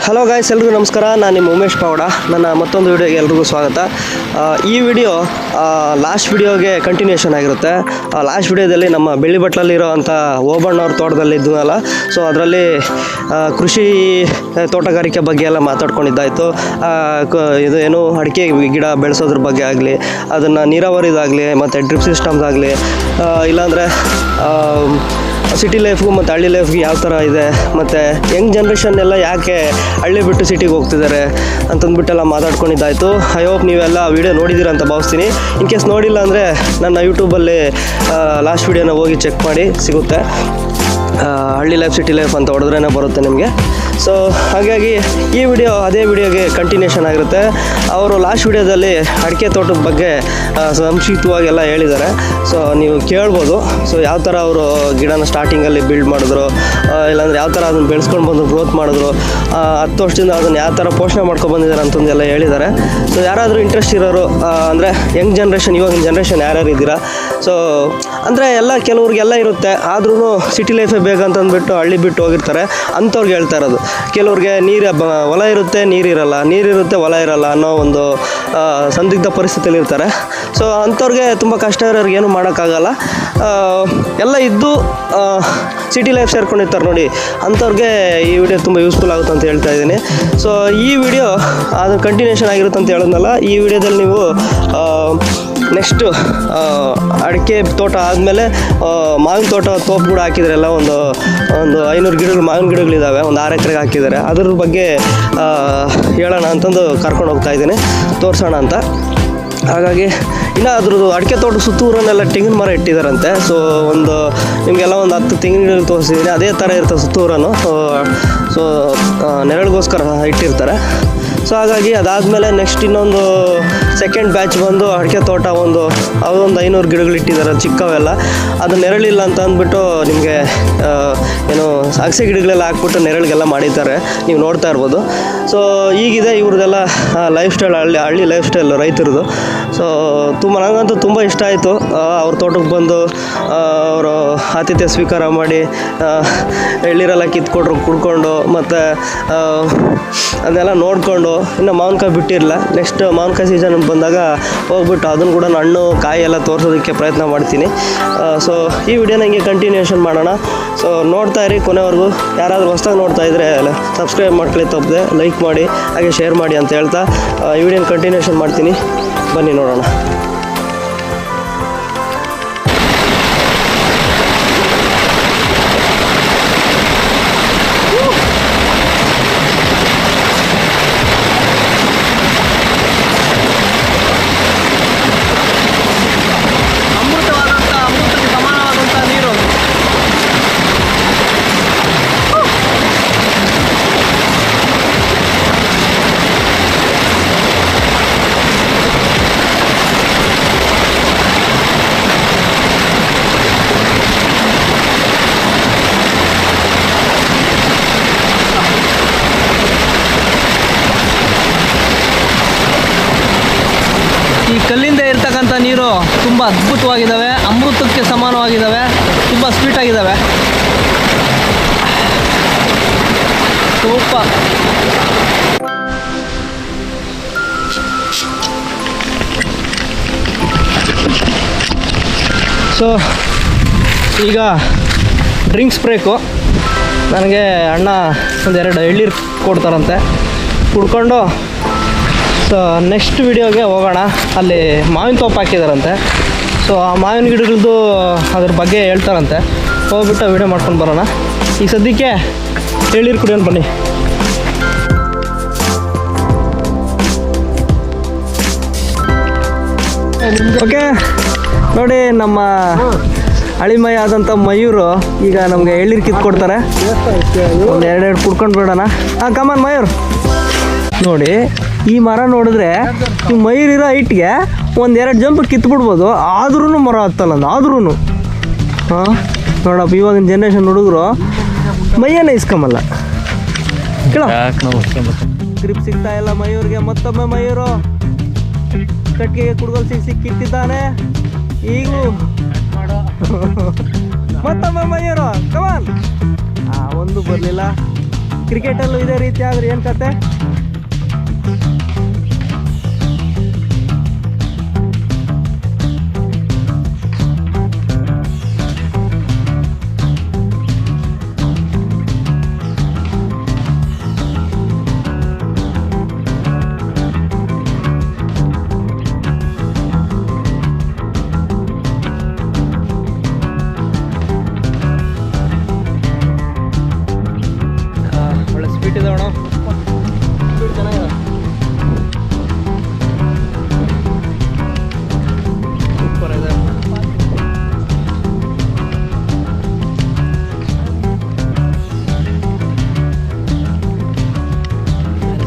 Hello guys, ಎಲ್ರಿಗೂ ನಮಸ್ಕಾರ. ನಾನು ನಿಮ್ಮ ಉಮೇಶ್ ಪೌಡ. ನನ್ನ ಮತ್ತೊಂದು ವಿಡಿಯೋಗೆ ಎಲ್ರಿಗೂ ಸ್ವಾಗತ. ಈ ವಿಡಿಯೋ ಲಾಸ್ಟ್ ವಿಡಿಯೋಗೆ ಕಂಟಿನ್ಯೂಷನ್ ಆಗಿರುತ್ತೆ. ಲಾಸ್ಟ್ ವಿಡಿಯೋದಲ್ಲಿ ನಮ್ಮ ಬೆಳ್ಳಿ ಬಟ್ಲಲ್ಲಿರೋ ಅಂಥ ಓಬಣ್ಣವ್ರ ತೋಟದಲ್ಲಿ ಇದ್ವಲ್ಲ, ಸೊ ಅದರಲ್ಲಿ ಕೃಷಿ ತೋಟಗಾರಿಕೆ ಬಗ್ಗೆ ಎಲ್ಲ ಮಾತಾಡ್ಕೊಂಡಿದ್ದಾಯಿತು. ಇದು ಏನು ಅಡಿಕೆ ಗಿಡ ಬೆಳೆಸೋದ್ರ ಬಗ್ಗೆ ಆಗಲಿ, ಅದನ್ನು ನೀರಾವರಿದಾಗಲಿ ಮತ್ತು ಡ್ರಿಪ್ ಸಿಸ್ಟಮ್ಸ್ ಆಗಲಿ, ಇಲ್ಲಾಂದರೆ ಸಿಟಿ ಲೈಫ್ಗೂ ಮತ್ತು ಹಳ್ಳಿ ಲೈಫ್ಗೆ ಯಾವ ಥರ ಇದೆ, ಮತ್ತು ಯಂಗ್ ಜನ್ರೇಷನ್ ಎಲ್ಲ ಯಾಕೆ ಹಳ್ಳಿ ಬಿಟ್ಟು ಸಿಟಿಗೆ ಹೋಗ್ತಿದ್ದಾರೆ ಅಂತಂದ್ಬಿಟ್ಟೆಲ್ಲ ಮಾತಾಡ್ಕೊಂಡಿದ್ದಾಯಿತು. ಐ ಹೋಪ್ ನೀವೆಲ್ಲ ವೀಡಿಯೋ ನೋಡಿದ್ದೀರ ಅಂತ ಭಾವಿಸ್ತೀನಿ. ಇನ್ ಕೇಸ್ ನೋಡಿಲ್ಲ ಅಂದರೆ ನನ್ನ ಯೂಟ್ಯೂಬಲ್ಲಿ ಲಾಸ್ಟ್ ವೀಡಿಯೋನ ಹೋಗಿ ಚೆಕ್ ಮಾಡಿ, ಸಿಗುತ್ತೆ. ಹಳ್ಳಿ ಲೈಫ್ ಸಿಟಿ ಲೈಫ್ ಅಂತ ಹೊಡೆದ್ರೇ ಬರುತ್ತೆ ನಿಮಗೆ. ಸೊ ಹಾಗಾಗಿ ಈ ವಿಡಿಯೋ ಅದೇ ವಿಡಿಯೋಗೆ ಕಂಟಿನ್ಯೂಷನ್ ಆಗಿರುತ್ತೆ. ಅವರು ಲಾಸ್ಟ್ ವಿಡಿಯೋದಲ್ಲಿ ಅಡಿಕೆ ತೋಟದ ಬಗ್ಗೆ ಸಂಕ್ಷಿಪ್ತವಾಗೆಲ್ಲ ಹೇಳಿದ್ದಾರೆ. ಸೊ ನೀವು ಕೇಳ್ಬೋದು. ಸೊ ಯಾವ ಥರ ಅವರು ಗಿಡನ ಸ್ಟಾರ್ಟಿಂಗಲ್ಲಿ ಬಿಲ್ಡ್ ಮಾಡಿದ್ರು, ಇಲ್ಲಾಂದರೆ ಯಾವ ಥರ ಅದನ್ನು ಬೆಳೆಸ್ಕೊಂಡು ಬಂದು ಗ್ರೋತ್ ಮಾಡಿದ್ರು, 10 ವರ್ಷದಿಂದ ಅದನ್ನು ಯಾವ ಥರ ಪೋಷಣೆ ಮಾಡ್ಕೊಂಡು ಬಂದಿದ್ದಾರೆ ಅಂತಂದೆಲ್ಲ ಹೇಳಿದ್ದಾರೆ. ಸೊ ಯಾರಾದರೂ ಇಂಟ್ರೆಸ್ಟ್ ಇರೋರು, ಅಂದರೆ ಯಂಗ್ ಜನ್ರೇಷನ್, ಇವಾಗಿನ ಜನ್ರೇಷನ್ ಯಾರ್ಯಾರು ಇದ್ದೀರಾ, ಸೊ ಅಂದರೆ ಎಲ್ಲ ಕೆಲವ್ರಿಗೆಲ್ಲ ಇರುತ್ತೆ, ಆದ್ರೂ ಸಿಟಿ ಲೈಫೇ ಬೇಕಂತಂದ್ಬಿಟ್ಟು ಹಳ್ಳಿ ಬಿಟ್ಟು ಹೋಗಿರ್ತಾರೆ. ಅಂಥವ್ರಿಗೆ ಹೇಳ್ತಾ ಇರೋದು. ಕೆಲವ್ರಿಗೆ ಹೊಲ ಇರುತ್ತೆ, ನೀರಿರಲ್ಲ, ನೀರಿರುತ್ತೆ, ಹೊಲ ಇರಲ್ಲ ಅನ್ನೋ ಒಂದು ಸಂದಿಗ್ಧ ಪರಿಸ್ಥಿತಿಯಲ್ಲಿ ಇರ್ತಾರೆ. ಸೊ ಅಂಥವ್ರಿಗೆ ತುಂಬ ಕಷ್ಟ ಇರೋರಿಗೆ ಏನೂ ಮಾಡೋಕ್ಕಾಗಲ್ಲ. ಎಲ್ಲ ಇದ್ದು ಸಿಟಿ ಲೈಫ್ ಸೇರ್ಕೊಂಡಿರ್ತಾರೆ ನೋಡಿ, ಅಂಥವ್ರಿಗೆ ಈ ವಿಡಿಯೋ ತುಂಬ ಯೂಸ್ಫುಲ್ ಆಗುತ್ತೆ ಅಂತ ಹೇಳ್ತಾ ಇದ್ದೀನಿ. ಸೊ ಈ ವಿಡಿಯೋ ಅದು ಕಂಟಿನ್ಯೂಷನ್ ಆಗಿರುತ್ತೆ ಅಂತ ಹೇಳಿದ್ನಲ್ಲ. ಈ ವಿಡಿಯೋದಲ್ಲಿ ನೀವು ನೆಕ್ಸ್ಟು ಅಡಿಕೆ ತೋಟ ಆದಮೇಲೆ ಮಾವಿನ ತೋಟ, ತೋಪು ಕೂಡ ಹಾಕಿದ್ರೆಲ್ಲ ಒಂದು 500 ಗಿಡಗಳು, ಮಾವಿನ ಗಿಡಗಳಿದ್ದಾವೆ, ಒಂದು 6 ಎಕರೆಗೆ ಹಾಕಿದ್ದಾರೆ. ಅದ್ರ ಬಗ್ಗೆ ಹೇಳೋಣ ಅಂತಂದು ಕರ್ಕೊಂಡು ಹೋಗ್ತಾ ಇದ್ದೀನಿ, ತೋರಿಸೋಣ ಅಂತ. ಹಾಗಾಗಿ ಇನ್ನು ಅದ್ರದ್ದು ಅಡಿಕೆ ತೋಟ ಸುತ್ತೂರನ್ನೆಲ್ಲ ತೆಂಗಿನ ಮರ ಇಟ್ಟಿದ್ದಾರಂತೆ. ಸೊ ನಿಮಗೆಲ್ಲ ಒಂದು 10 ತೆಂಗಿನ ಗಿಡಗಳು ತೋರಿಸಿದ್ದೀನಿ. ಅದೇ ಥರ ಇರ್ತದೆ ಸುತ್ತೂರನ್ನು. ಸೊ ನೆರಳಿಗೋಸ್ಕರ ಇಟ್ಟಿರ್ತಾರೆ. ಸೊ ಹಾಗಾಗಿ ಅದಾದಮೇಲೆ ನೆಕ್ಸ್ಟ್ ಇನ್ನೊಂದು ಸೆಕೆಂಡ್ ಬ್ಯಾಚ್ ಬಂದು ಅಡಿಕೆ ತೋಟ ಅದೊಂದು 500 ಗಿಡಗಳು ಇಟ್ಟಿದ್ದಾರೆ, ಚಿಕ್ಕವೆಲ್ಲ. ಅದು ನೆರಳಿಲ್ಲ ಅಂತ ಅಂದ್ಬಿಟ್ಟು ನಿಮಗೆ ಏನು ಅಗಸೆ ಗಿಡಗಳೆಲ್ಲ ಹಾಕ್ಬಿಟ್ಟು ನೆರಳಿಗೆಲ್ಲ ಮಾಡಿದ್ದಾರೆ, ನೀವು ನೋಡ್ತಾ ಇರ್ಬೋದು. ಸೊ ಈಗಿದೆ ಇವ್ರದ್ದೆಲ್ಲ ಲೈಫ್ ಸ್ಟೈಲ್, ಹಳ್ಳಿ ಲೈಫ್ ಸ್ಟೈಲ್ ರೈತರದು. ಸೊ ನನಗಂತೂ ತುಂಬ ಇಷ್ಟ ಆಯಿತು. ಅವ್ರ ತೋಟಕ್ಕೆ ಬಂದು ಅವರು ಆತಿಥ್ಯ ಸ್ವೀಕಾರ ಮಾಡಿ ಎಳ್ನೀರೆಲ್ಲ ಕುಡ್ಕೊಂಡು ಮತ್ತು ಅದನ್ನೆಲ್ಲ ನೋಡಿಕೊಂಡು, ಇನ್ನು ಮಾವಿನಕಾಯಿ ಬಿಟ್ಟಿರಲಿಲ್ಲ. ನೆಕ್ಸ್ಟ್ ಮಾವಿನಕಾಯಿ ಸೀಸನ್ ಬಂದಾಗ ಹೋಗ್ಬಿಟ್ಟು ಅದನ್ನು ಕೂಡ ಹಣ್ಣು ಕಾಯಿ ಎಲ್ಲ ತೋರಿಸೋದಕ್ಕೆ ಪ್ರಯತ್ನ ಮಾಡ್ತೀನಿ. ಸೊ ಈ ವಿಡಿಯೋನ ಹಿಂಗೆ ಕಂಟಿನ್ಯೂಷನ್ ಮಾಡೋಣ. ಸೊ ನೋಡ್ತಾ ಇರಿ ಕೊನೆವರೆಗೂ. ಯಾರಾದರೂ ಹೊಸ್ದಾಗಿ ನೋಡ್ತಾ ಇದ್ದರೆ ಸಬ್ಸ್ಕ್ರೈಬ್ ಮಾಡ್ಕೊಳ್ಳಿ, ತಪ್ಪದೆ ಲೈಕ್ ಮಾಡಿ, ಹಾಗೆ ಶೇರ್ ಮಾಡಿ ಅಂತ ಹೇಳ್ತಾ ಈ ವಿಡಿಯೋನ ಕಂಟಿನ್ಯೂಷನ್ ಮಾಡ್ತೀನಿ. ಬನ್ನಿ ನೋಡೋಣ. ಈ ಕಲ್ಲಿಂದ ಇರ್ತಕ್ಕಂಥ ನೀರು ತುಂಬ ಅದ್ಭುತವಾಗಿದ್ದಾವೆ, ಅಮೃತಕ್ಕೆ ಸಮಾನವಾಗಿದ್ದಾವೆ, ತುಂಬ ಸ್ವೀಟಾಗಿದ್ದಾವೆ. ಸೂಪರ್. ಸೊ ಈಗ ಡ್ರಿಂಕ್ಸ್ ಬ್ರೇಕು. ನನಗೆ ಅಣ್ಣ ಒಂದೆರಡು ಎಳ್ನೀರು ಕೊಡ್ತಾರಂತೆ, ಕುಡ್ಕೊಂಡು ಸೊ ನೆಕ್ಸ್ಟ್ ವಿಡಿಯೋಗೆ ಹೋಗೋಣ. ಅಲ್ಲಿ ಮಾವಿನ ತೋಪ ಹಾಕಿದಾರಂತೆ. ಸೊ ಆ ಮಾವಿನ ಗಿಡಗಳದ್ದು ಅದ್ರ ಬಗ್ಗೆ ಹೇಳ್ತಾರಂತೆ. ಹೋಗ್ಬಿಟ್ಟು ವಿಡಿಯೋ ಮಾಡ್ಕೊಂಡು ಬರೋಣ. ಈಗ ಸದ್ಯಕ್ಕೆ ಎಳ್ನೀರು ಕುಡಿಯೋಣ ಬನ್ನಿ. ಓಕೆ ನೋಡಿ, ನಮ್ಮ ಅಳಿಮಯ ಆದಂಥ ಮಯೂರು ಈಗ ನಮಗೆ ಎಳ್ನೀರು ಕಿತ್ಕೊಡ್ತಾರೆ. ಒಂದು 2 ಕುಡ್ಕೊಂಡು ಬಿಡೋಣ. ಕಮಾನ್ ಮಯೂರ್. ನೋಡಿ, ಈ ಮರ ನೋಡಿದ್ರೆ ಈ ಮಯೂರಿರೋ ಹೈಟ್ಗೆ 1-2 ಜಂಪ್ ಕಿತ್ಬಿಡ್ಬೋದು, ಆದ್ರೂ ಮರ ಹತ್ತಲ್ಲ. ಆದ್ರೂ ನೋಡಪ್ಪ, ಇವಾಗಿನ ಜನ್ರೇಷನ್ ಹುಡುಗರು ಮೈಯನ್ನೇ ಇಸ್ಕೊಂಬಲ್ಲ. ಗ್ರಿಪ್ ಸಿಗ್ತಾ ಇಲ್ಲ ಮಯೂರ್ಗೆ. ಮತ್ತೊಮ್ಮೆ ಮಯೂರು ಕಟ್ಟಿಗೆಗೆ ಕುಡ್ಗೋಲು ಸಿಕ್ಕಿಟ್ಟಿದ್ದಾನೆ. ಈಗಲೂ ಮತ್ತೊಮ್ಮೆ ಮಯೂರು, ಕಮಾನ್. ಒಂದು ಬರಲಿಲ್ಲ. ಕ್ರಿಕೆಟಲ್ಲೂ ಇದೇ ರೀತಿ ಆದರೆ ಏನು ಕತೆ? ಒಳ್ಳೆ ಸ್ವೀಟ್ ಇದೆ ಅಣ್ಣ, ಸ್ವೀಟ್ ಚೆನ್ನಾಗಿದೆ, ಸೂಪರ್ ಇದೆ.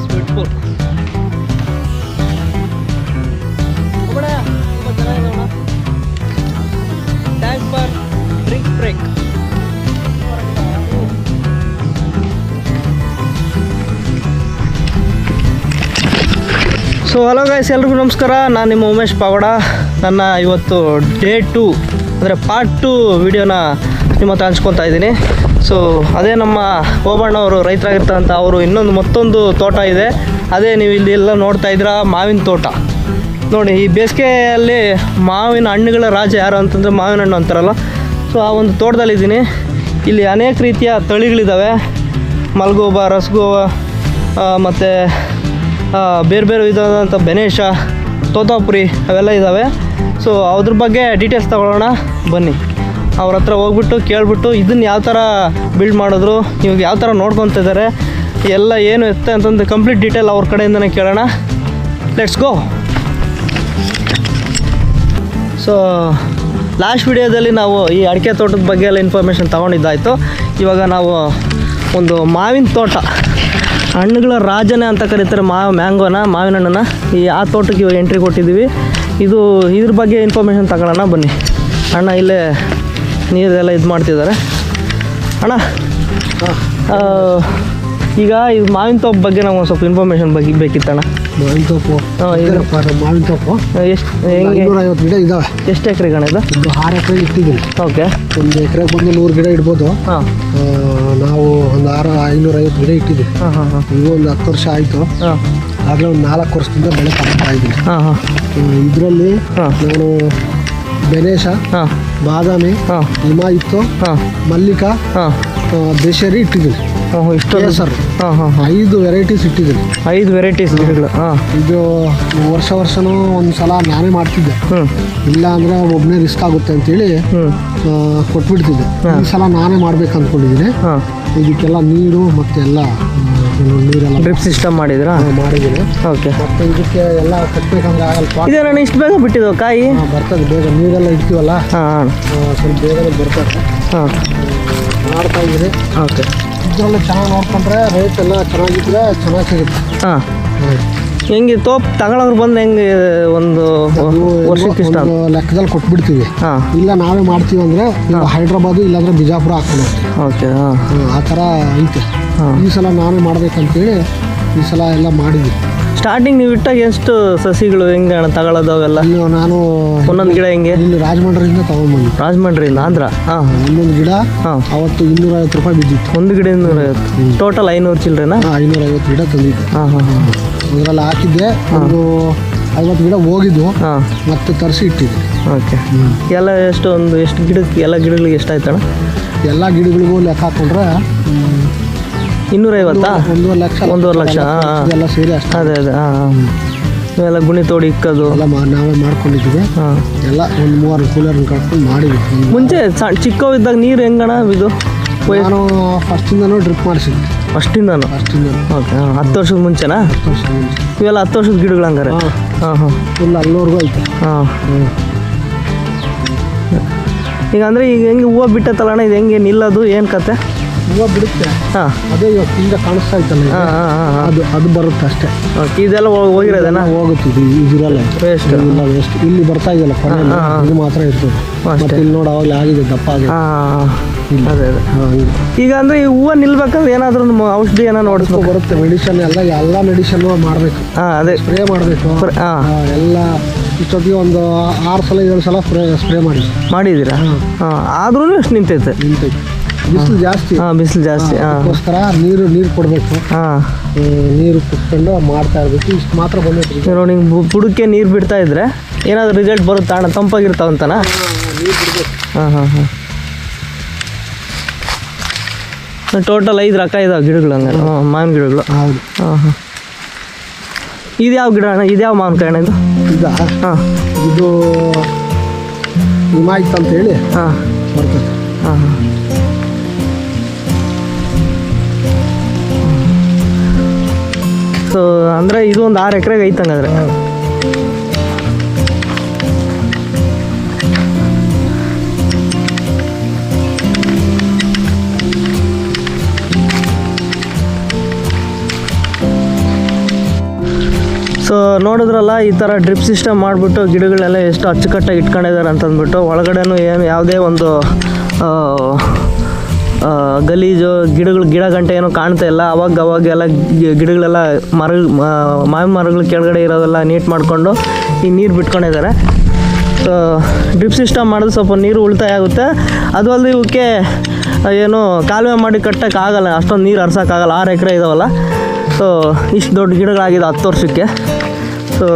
ಸ್ವೀಟ್ ಫುಲ್ ತುಂಬ ಚೆನ್ನಾಗಿದೆ ಅಣ್ಣ. Thanks for drink break. So hello guys, ಎಲ್ರಿಗೂ ನಮಸ್ಕಾರ. ನಾನು ನಿಮ್ಮ ಉಮೇಶ್ ಪಾವಡ. ನನ್ನ ಇವತ್ತು ಡೇ 2 ಅಂದರೆ ಪಾರ್ಟ್ 2 ವಿಡಿಯೋನ ನಿಮ್ಮ ಹತ್ರ ಹಂಚ್ಕೊತಾ ಇದ್ದೀನಿ. ಸೊ ಅದೇ ನಮ್ಮ ಓಬಣ್ಣವರು ರೈತರಾಗಿರ್ತಂಥ ಅವರು ಮತ್ತೊಂದು ತೋಟ ಇದೆ. ಅದೇ ನೀವು ಇಲ್ಲಿ ಎಲ್ಲ ನೋಡ್ತಾ ಇದ್ದೀರಾ, ಮಾವಿನ ತೋಟ. ನೋಡಿ, ಈ ಬೇಸಿಗೆಯಲ್ಲಿ ಮಾವಿನ ಹಣ್ಣುಗಳ ರಾಜ ಯಾರು ಅಂತಂದರೆ ಮಾವಿನ ಹಣ್ಣು ಅಂತಾರಲ್ಲ. ಸೊ ಆ ಒಂದು ತೋಟದಲ್ಲಿದ್ದೀನಿ. ಇಲ್ಲಿ ಅನೇಕ ರೀತಿಯ ತಳಿಗಳಿದ್ದಾವೆ. ಮಲ್ಗೋಬ, ರಸಗೋಬ ಮತ್ತು ಬೇರೆ ಬೇರೆ ವಿಧವಾದಂಥ ಬೆನೇಶ, ತೋತಾಪುರಿ ಅವೆಲ್ಲ ಇದ್ದಾವೆ. ಸೊ ಅದ್ರ ಬಗ್ಗೆ ಡೀಟೇಲ್ಸ್ ತಗೊಳ್ಳೋಣ ಬನ್ನಿ. ಅವ್ರ ಹತ್ರ ಹೋಗ್ಬಿಟ್ಟು ಕೇಳಿಬಿಟ್ಟು ಇದನ್ನು ಯಾವ ಥರ ಬಿಲ್ಡ್ ಮಾಡಿದ್ರು, ಇವಾಗ ಯಾವ ಥರ ನೋಡ್ಕೊತಿದ್ದಾರೆ, ಎಲ್ಲ ಏನು ಇರುತ್ತೆ ಅಂತಂದು ಕಂಪ್ಲೀಟ್ ಡೀಟೇಲ್ ಅವ್ರ ಕಡೆಯಿಂದನೇ ಕೇಳೋಣ. Let's go. ಸೊ ಲಾಸ್ಟ್ ವಿಡಿಯೋದಲ್ಲಿ ನಾವು ಈ ಅಡಿಕೆ ತೋಟದ ಬಗ್ಗೆ ಎಲ್ಲ ಇನ್ಫಾರ್ಮೇಷನ್ ತೊಗೊಂಡಿದ್ದಾಯಿತು. ಇವಾಗ ನಾವು ಒಂದು ಮಾವಿನ ತೋಟ, ಹಣ್ಣುಗಳ ರಾಜನೇ ಅಂತ ಕರೀತಾರೆ ಮ್ಯಾಂಗೋನ, ಮಾವಿನ ಹಣ್ಣನ್ನು. ಆ ತೋಟಕ್ಕೆ ಇವಾಗ ಎಂಟ್ರಿ ಕೊಟ್ಟಿದ್ದೀವಿ. ಇದ್ರ ಬಗ್ಗೆ ಇನ್ಫಾರ್ಮೇಷನ್ ತಗೊಳ್ಳೋಣ ಬನ್ನಿ. ಅಣ್ಣ ಇಲ್ಲೇ ನೀರೆಲ್ಲ ಇದು ಮಾಡ್ತಿದ್ದಾರೆ. ಅಣ್ಣ ಈಗ ಇದು ಮಾವಿನ ತೋಪ ಬಗ್ಗೆ ನಮ್ಗೆ ಸ್ವಲ್ಪ ಇನ್ಫಾರ್ಮೇಷನ್ ಬಗ್ಗೆ ಬೇಕಿತ್ತಣ್ಣ. ಮಾವಿನ ತೋಪು ಮಾವಿನ ತೋಪು ಎಷ್ಟು ಹೆಂಗೆ 250 ಗಿಡ ಇದ್ದಾವೆ. ಎಷ್ಟು ಎಕರೆ ಗಣ ಇದು? 6 ಎಕರೆ ಇಟ್ಟಿದ್ದೀನಿ. ಓಕೆ, ಒಂದು ಎಕರೆಗೆ ಬಂದು 100 ಗಿಡ ಇಡ್ಬೋದು. ಹಾಂ, ನಾವು ಒಂದು 550 ಗಿಡ ಇಟ್ಟಿದ್ದೀವಿ. ಹಾಂ ಹಾಂ ಹಾಂ. ಈಗ ಒಂದು 10 ವರ್ಷ ಆಯಿತು. ಹಾಂ, ಆಗಲೇ ಒಂದು 4 ವರ್ಷದಿಂದ ಬೆಳೆ ತಗೊಳ್ತಾ ಇದ್ದೀನಿ. ಹಾಂ ಹಾಂ. ಇದರಲ್ಲಿ ಹಾಂ, ನಾನು ಬೆನೇಶ, ಹಾಂ, ಬಾದಾಮಿ, ಹಾಂ, ಹಿಮಾಯಿತ್ತು, ಹಾಂ, ಮಲ್ಲಿಕಾ, ಹಾಂ, ದೇಶರಿ ಇಟ್ಟಿದ್ದೀನಿ. ಇಷ್ಟೊಂದು ಸರ್, ಹಾಂ ಹಾಂ ಹಾಂ. 5 ವೆರೈಟೀಸ್ ಇಟ್ಟಿದ್ದೀನಿ. 5 ವೆರೈಟೀಸ್ ಗಿಡಗಳು. ಹಾಂ, ಇದು ವರ್ಷನೂ ಒಂದು ಸಲ ನಾನೇ ಮಾಡ್ತಿದ್ದೆ. ಇಲ್ಲ ಅಂದರೆ ಒಬ್ಬನೇ ರಿಸ್ಕ್ ಆಗುತ್ತೆ ಅಂತೇಳಿ ಕೊಟ್ಬಿಡ್ತಿದ್ದೆ. ಈ ಸಲ ನಾನೇ ಮಾಡ್ಬೇಕು ಅಂದ್ಕೊಂಡಿದ್ದೀನಿ. ಇದಕ್ಕೆಲ್ಲ ನೀರು ಮತ್ತು ಎಲ್ಲ ನೀರೆಲ್ಲ ಡ್ರಿಪ್ ಸಿಸ್ಟಮ್ ಮಾಡಿದ್ರಾ? ಮಾಡಿದ್ದೀನಿ. ಓಕೆ. ಮತ್ತು ಇದಕ್ಕೆ ಎಲ್ಲ ಕಟ್ಟಬೇಕಂದ್ರೆ ಆಗಲ್ಲ. ಇದೇ ನಾನು ಇಷ್ಟು ಬೇಗ ಬಿಟ್ಟಿದ್ದು ಕಾಯಿ? ಬರ್ತದೆ ಬೇಗ, ನೀರೆಲ್ಲ ಇಡ್ತೀವಲ್ಲ, ಹಾಂ, ಸ್ವಲ್ಪ ಬೇಗನೆ ಬರ್ತದೆ. ಹಾಂ, ಮಾಡ್ತಾ ಇದ್ದೀನಿ. ಓಕೆ. ಇದರಲ್ಲಿ ಚೆನ್ನಾಗಿ ನೋಡ್ಕೊಂಡ್ರೆ ರೇಟ್ ಎಲ್ಲ ಚೆನ್ನಾಗಿದ್ರೆ ಚೆನ್ನಾಗಿ ಸಿಗುತ್ತೆ. ಹಾಂ, ಹೆಂಗೆ ತೋಪ್ ತಗೊಳೋರು ಬಂದು ಹೆಂಗೆ ಒಂದು ವರ್ಷಕ್ಕೆ ಇಷ್ಟ ಲೆಕ್ಕದಲ್ಲಿ ಕೊಟ್ಬಿಡ್ತೀವಿ. ಹಾಂ, ಇಲ್ಲ ನಾವೇ ಮಾಡ್ತೀವಿ ಅಂದರೆ ಹೈದ್ರಾಬಾದು ಇಲ್ಲಾಂದ್ರೆ ಬಿಜಾಪುರ ಹಾಕ್ಕೊಂಡು ಹೋಗ್ತೀವಿ. ಓಕೆ. ಹಾಂ, ಆ ಥರ ಐತೆ. ಹಾಂ, ಈ ಸಲ ನಾನೇ ಮಾಡ್ಬೇಕಂತೇಳಿ ಈ ಸಲ ಎಲ್ಲ ಮಾಡಿದ್ವಿ. ಸ್ಟಾರ್ಟಿಂಗ್ ನೀವು ಇಟ್ಟಾಗ ಎಷ್ಟು ಸಸಿಗಳು ಹೆಂಗೆ ಅಣ್ಣ ತಗೊಳ್ಳೋದು ಅವೆಲ್ಲ? ಇನ್ನು ನಾನು ಒಂದೊಂದು ಗಿಡ ಹೆಂಗೆ? ಇಲ್ಲಿ ರಾಜಮಂಡ್ರಿಯಿಂದ ತೊಗೊಂಡ್ಬಂದು. ರಾಜಮಂಡ್ರಿಯಿಂದ ಆಂಧ್ರ? ಹಾಂ, ಒಂದೊಂದು ಗಿಡ ಹಾಂ ಅವತ್ತು 250 ರೂಪಾಯಿ ಬಿದ್ದಿತ್ತು. ಒಂದು ಗಿಡ 250. ಟೋಟಲ್ 500 ಚಿಲ್ಲರೆನಾ? 550 ಗಿಡ ತಂದಿದ್ದೆ. ಹಾಂ ಹಾಂ ಹಾಂ. ಅದರಲ್ಲಿ ಹಾಕಿದ್ದೆ. ಒಂದು 50 ಗಿಡ ಹೋಗಿದ್ದು. ಹಾಂ, ಮತ್ತೆ ತರಿಸಿ ಇಟ್ಟಿದ್ದೆ. ಓಕೆ. ಎಲ್ಲ ಎಷ್ಟು ಗಿಡಕ್ಕೆ, ಎಲ್ಲ ಗಿಡಗಳಿಗೆ ಎಷ್ಟಾಯ್ತಣ್ಣ? ಎಲ್ಲ ಗಿಡಗಳಿಗೂ ಲೆಕ್ಕ ಹಾಕೊಂಡ್ರೆ 250? 1.5 ಲಕ್ಷ. 1.5 ಲಕ್ಷ. ಹಾಂ, ಎಲ್ಲ ಸೇರಿ ಅಷ್ಟೇ. ಅದೇ ಅದೇ. ಹಾಂ ಹಾಂ. ಇವೆಲ್ಲ ಗುಣಿ ತೋಡಿ ಇಕ್ಕೋದು ಎಲ್ಲ ನಾವೇ ಮಾಡ್ಕೊಂಡಿದ್ದೀವಿ. ಹಾಂ, ಎಲ್ಲ ಒಂದು 3 ಕೂಲರ್ನ ಕಟ್ಕೊಂಡು ಮಾಡಿದ್ವಿ. ಮುಂಚೆ ಚಿಕ್ಕವಿದ್ದಾಗ ನೀರು ಹೆಂಗಣ ಇದು? ನಾನು ಫಸ್ಟಿಂದನೂ ಡ್ರಿಪ್ ಮಾಡಿಸಿದ್ದೆ. ಫಸ್ಟಿಂದನೂ? ಓಕೆ. ಹಾಂ, 10 ವರ್ಷದ ಮುಂಚೆನಾ? 10 ವರ್ಷ ಮುಂಚೆ. ಇವೆಲ್ಲ 10 ವರ್ಷದ ಗಿಡಗಳು ಹಂಗಾರೆ? ಹಾಂ ಹಾಂ ಹಾಂ. ಫುಲ್ ಅಲ್ಲೋರ್ಗೂ ಐತೆ. ಹಾಂ. ಈಗ ಅಂದರೆ ಈಗ ಹೆಂಗೆ ಹೂವು ಬಿಟ್ಟತ್ತಲ್ಲಣ್ಣ, ಇದು ಹೆಂಗೆ ನಿಲ್ಲೋದು, ಏನು ಕತೆ? ಹೂವು ಬಿಡುತ್ತೆ. ಹಾಂ, ಅದೇ ಇವತ್ತು ಹಿಂದೆ ಕಾಣಿಸ್ತಾ ಇತ್ತಲ್ಲ, ಹಾಂ ಹಾಂ ಹಾಂ. ಅದು ಬರುತ್ತೆ ಅಷ್ಟೇ. ಓಕೆ. ಇದೆಲ್ಲ ಹೋಗಿರೋದೇನಾ? ಹೋಗುತ್ತೆ. ಇದಿರಲ್ಲ, ವೇಸ್ಟ್. ಇಲ್ಲ ವೇಸ್ಟ್. ಇಲ್ಲಿ ಬರ್ತಾ ಇದೆಯಲ್ಲ ಕೊನೆಯಲ್ಲಿ, ಇದು ಮಾತ್ರ ಇರ್ತದೆ. ಮತ್ತೆ ಇಲ್ಲಿ ನೋಡಿ ಅವಾಗಲೇ ಆಗಿದೆ, ದಪ್ಪ ಆಗಿದೆ. ಹಾಂ, ಅದೇ ಅದೇ. ಹಾಂ, ಈಗ ಅಂದರೆ ಈ ಹೂವು ನಿಲ್ಬೇಕಂದ್ರೆ ಏನಾದರೂ ಔಷಧಿ ಏನೋ ನೋಡಿಸ್ಬೇಕು? ಬರುತ್ತೆ ಮೆಡಿಷನ್, ಎಲ್ಲ ಮೆಡಿಷನ್ನು ಮಾಡಬೇಕು. ಹಾಂ, ಅದೇ ಸ್ಪ್ರೇ ಮಾಡಬೇಕು. ಹಾಂ, ಎಲ್ಲ ಇಷ್ಟೊತ್ತಿಗೆ ಒಂದು 6 ಸಲ 7 ಸಲ ಸ್ಪ್ರೇ ಮಾಡಿದ್ದೀರಾ? ಮಾಡಿದ್ದೀರಾ? ಹಾಂ, ಆದ್ರೂ ಎಷ್ಟು ನಿಂತೈತೆ? ನಿಂತೈತೆ. ಬಿಸಿಲು ಜಾಸ್ತಿ. ಹಾಂ ಬಿಸಿಲು ಜಾಸ್ತಿ. ಹಾಂ ಅದಕ್ಕೋಸ್ಕರ ನೀರು ಕೊಡಬೇಕು. ಹಾಂ ನೀರು ಕುಟ್ಕೊಂಡು ಮಾಡ್ತಾ ಇರಬೇಕು. ಇಷ್ಟು ಮಾತ್ರ ಬಂದೈತೆ. ನೋಡಿ ಹಿಂಗೆ ಬುಡಕ್ಕೆ ನೀರು ಬಿಡ್ತಾ ಇದ್ರೆ ಏನಾದರೂ ರಿಸಲ್ಟ್ ಬರುತ್ತಾ ಅಣ್ಣ? ತಂಪಾಗಿರ್ತಾವಂತನಾ? ನೀರು ಬಿಡಬೇಕು. ಹಾಂ ಟೋಟಲ್ 5 ರಕ ಇದಾವೆ ಗಿಡಗಳು ಹಂಗಾರೆ. ಮಾವಿನ ಗಿಡಗಳು. ಹೌದು. ಹಾಂ ಇದು ಯಾವ ಗಿಡ ಅಣ್ಣ? ಇದು ಯಾವ ಮಾವಿನಕಾಯಿ ಅಣ್ಣ ಇದು? ಇದಾ? ಹಾಂ ಇದು ಹಿಮಾಯ್ತು ಅಂತ ಹೇಳಿ ಹಾಂ ಬರ್ತದೆ. ಹಾಂ ಸೊ ಅಂದರೆ ಇದು ಒಂದು 6 ಎಕರೆಗೆ ಐತೆ ಹಂಗಾದ್ರೆ. ಸೊ ನೋಡಿದ್ರಲ್ಲ, ಈ ಥರ ಡ್ರಿಪ್ ಸಿಸ್ಟಮ್ ಮಾಡಿಬಿಟ್ಟು ಗಿಡಗಳನ್ನೆಲ್ಲ ಎಷ್ಟು ಅಚ್ಚುಕಟ್ಟಾಗಿ ಇಟ್ಕೊಂಡಿದ್ದಾರೆ ಅಂತಂದ್ಬಿಟ್ಟು. ಒಳಗಡೆನೂ ಏನು ಯಾವುದೇ ಒಂದು ಗಲೀಜು ಗಿಡ ಗಂಟೆ ಏನೋ ಕಾಣ್ತಾ ಇಲ್ಲ. ಅವಾಗೆಲ್ಲ ಗಿಡಗಳೆಲ್ಲ ಮಾವಿನ ಮರಗಳ ಕೆಳಗಡೆ ಇರೋದೆಲ್ಲ ನೀಟ್ ಮಾಡಿಕೊಂಡು ಈ ನೀರು ಬಿಟ್ಕೊಂಡಿದ್ದಾರೆ. ಸೊ ಡ್ರಿಪ್ ಸಿಸ್ಟಮ್ ಮಾಡಿದ್ರೆ ಸ್ವಲ್ಪ ನೀರು ಉಳಿತಾಯ ಆಗುತ್ತೆ. ಅದು ಅಲ್ಲದೆ ಇವಕ್ಕೆ ಏನು ಕಾಲುವೆ ಮಾಡಿ ಕಟ್ಟೋಕ್ಕಾಗಲ್ಲ, ಅಷ್ಟೊಂದು ನೀರು ಹರ್ಸೋಕ್ಕಾಗಲ್ಲ. 6 ಎಕರೆ ಇದಾವಲ್ಲ. ಸೊ ಇಷ್ಟು ದೊಡ್ಡ ಗಿಡಗಳಾಗಿದೆ 10 ವರ್ಷಕ್ಕೆ. ಸೊ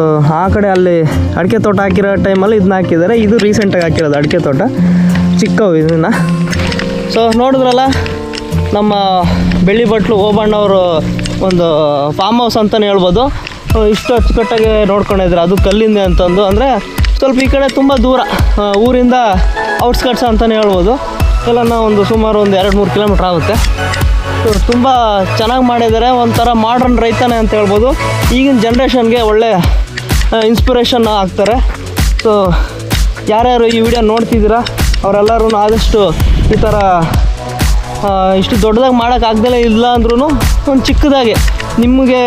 ಆ ಕಡೆ ಅಲ್ಲಿ ಅಡಿಕೆ ತೋಟ ಹಾಕಿರೋ ಟೈಮಲ್ಲಿ ಇದನ್ನ ಹಾಕಿದ್ದಾರೆ. ಇದು ರೀಸೆಂಟಾಗಿ ಹಾಕಿರೋದು ಅಡಿಕೆ ತೋಟ, ಚಿಕ್ಕವು ಇದನ್ನು. ಸೊ ನೋಡಿದ್ರಲ್ಲ, ನಮ್ಮ ಬೆಳ್ಳಿಬಟ್ಲು ಓಬಣ್ಣವರು ಒಂದು ಫಾರ್ಮ್ ಹೌಸ್ ಅಂತಲೇ ಹೇಳ್ಬೋದು. ಇಷ್ಟು ಅಚ್ಚುಕಟ್ಟಾಗಿ ನೋಡ್ಕೊಂಡಿದ್ದಾರೆ. ಅದು ಕಲ್ಲಿಂದೆ ಅಂತಂದು, ಅಂದರೆ ಸ್ವಲ್ಪ ಈ ಕಡೆ ತುಂಬ ದೂರ, ಊರಿಂದ ಔಟ್ಸ್ಕಟ್ಸ್ ಅಂತಲೇ ಹೇಳ್ಬೋದು. ಎಲ್ಲ ಒಂದು ಸುಮಾರು ಒಂದು 2-3 ಕಿಲೋಮೀಟ್ರ್ ಆಗುತ್ತೆ. ಸೊ ತುಂಬ ಚೆನ್ನಾಗಿ ಮಾಡಿದ್ದಾರೆ. ಒಂಥರ ಮಾಡ್ರನ್ ರೈತನೇ ಅಂತ ಹೇಳ್ಬೋದು. ಈಗಿನ ಜನ್ರೇಷನ್ಗೆ ಒಳ್ಳೆ ಇನ್ಸ್ಪಿರೇಷನ್ ಆಗ್ತಾರೆ. ಸೊ ಯಾರ್ಯಾರು ಈ ವಿಡಿಯೋ ನೋಡ್ತಿದ್ದೀರಾ ಅವರೆಲ್ಲರೂ ಆದಷ್ಟು ಈ ಥರ ಇಷ್ಟು ದೊಡ್ಡದಾಗಿ ಮಾಡೋಕ್ಕಾಗ್ದಲೇ ಇಲ್ಲ ಅಂದ್ರೂ ಒಂದು ಚಿಕ್ಕದಾಗಿ ನಿಮಗೆ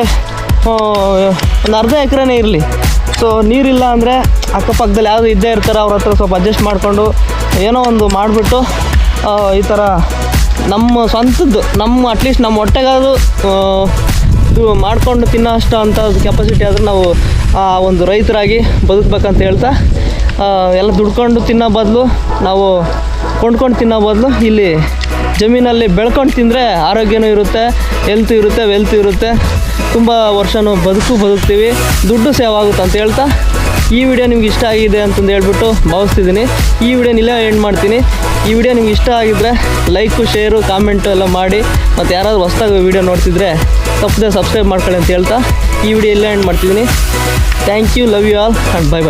ಒಂದು ಅರ್ಧ ಎಕರೆನೇ ಇರಲಿ. ಸೊ ನೀರಿಲ್ಲ ಅಂದರೆ ಅಕ್ಕಪಕ್ಕದಲ್ಲಿ ಯಾವುದು ಇದ್ದೇ ಇರ್ತಾರೆ, ಅವ್ರ ಹತ್ರ ಸ್ವಲ್ಪ ಅಡ್ಜಸ್ಟ್ ಮಾಡಿಕೊಂಡು ಏನೋ ಒಂದು ಮಾಡಿಬಿಟ್ಟು ಈ ಥರ ನಮ್ಮ ಸ್ವಂತದ್ದು, ಅಟ್ಲೀಸ್ಟ್ ನಮ್ಮ ಹೊಟ್ಟೆಗಾದ್ರು ಮಾಡಿಕೊಂಡು ತಿನ್ನೋ ಅಷ್ಟು ಅಂಥ ಕೆಪಾಸಿಟಿ ಆದರೂ ನಾವು ಒಂದು ರೈತರಾಗಿ ಬದುಕಬೇಕಂತ ಹೇಳ್ತಾ, ಎಲ್ಲ ದುಡ್ಕೊಂಡು ತಿನ್ನೋ ಬದಲು, ನಾವು ಕೊಂಡ್ಕೊಂಡು ತಿನ್ನೋ ಬದಲು ಇಲ್ಲಿ ಜಮೀನಲ್ಲಿ ಬೆಳ್ಕೊಂಡು ತಿಂದರೆ ಆರೋಗ್ಯನೂ ಇರುತ್ತೆ, ಹೆಲ್ತು ಇರುತ್ತೆ, ವೆಲ್ತು ಇರುತ್ತೆ, ತುಂಬ ವರ್ಷನೂ ಬದುಕ್ತೀವಿ, ದುಡ್ಡು ಸೇವ್ ಆಗುತ್ತೆ ಅಂತ ಹೇಳ್ತಾ ಈ ವಿಡಿಯೋ ನಿಮ್ಗೆ ಇಷ್ಟ ಆಗಿದೆ ಅಂತಂದು ಹೇಳ್ಬಿಟ್ಟು ಭಾವಿಸ್ತಿದ್ದೀನಿ. ಈ ವಿಡಿಯೋನ ಇಲ್ಲೇ ಎಂಡ್ ಮಾಡ್ತೀನಿ. ಈ ವಿಡಿಯೋ ನಿಮ್ಗೆ ಇಷ್ಟ ಆಗಿದ್ದರೆ ಲೈಕು, ಶೇರು, ಕಾಮೆಂಟು ಎಲ್ಲ ಮಾಡಿ. ಮತ್ತು ಯಾರಾದರೂ ಹೊಸ್ದಾಗಿ ವಿಡಿಯೋ ನೋಡ್ತಿದ್ರೆ ತಪ್ಪದೆ ಸಬ್ಸ್ಕ್ರೈಬ್ ಮಾಡ್ಕೊಳ್ಳಿ ಅಂತ ಹೇಳ್ತಾ ಈ ವಿಡಿಯೋ ಇಲ್ಲೇ ಎಂಡ್ ಮಾಡ್ತಿದ್ದೀನಿ. Thank you, love you all and by.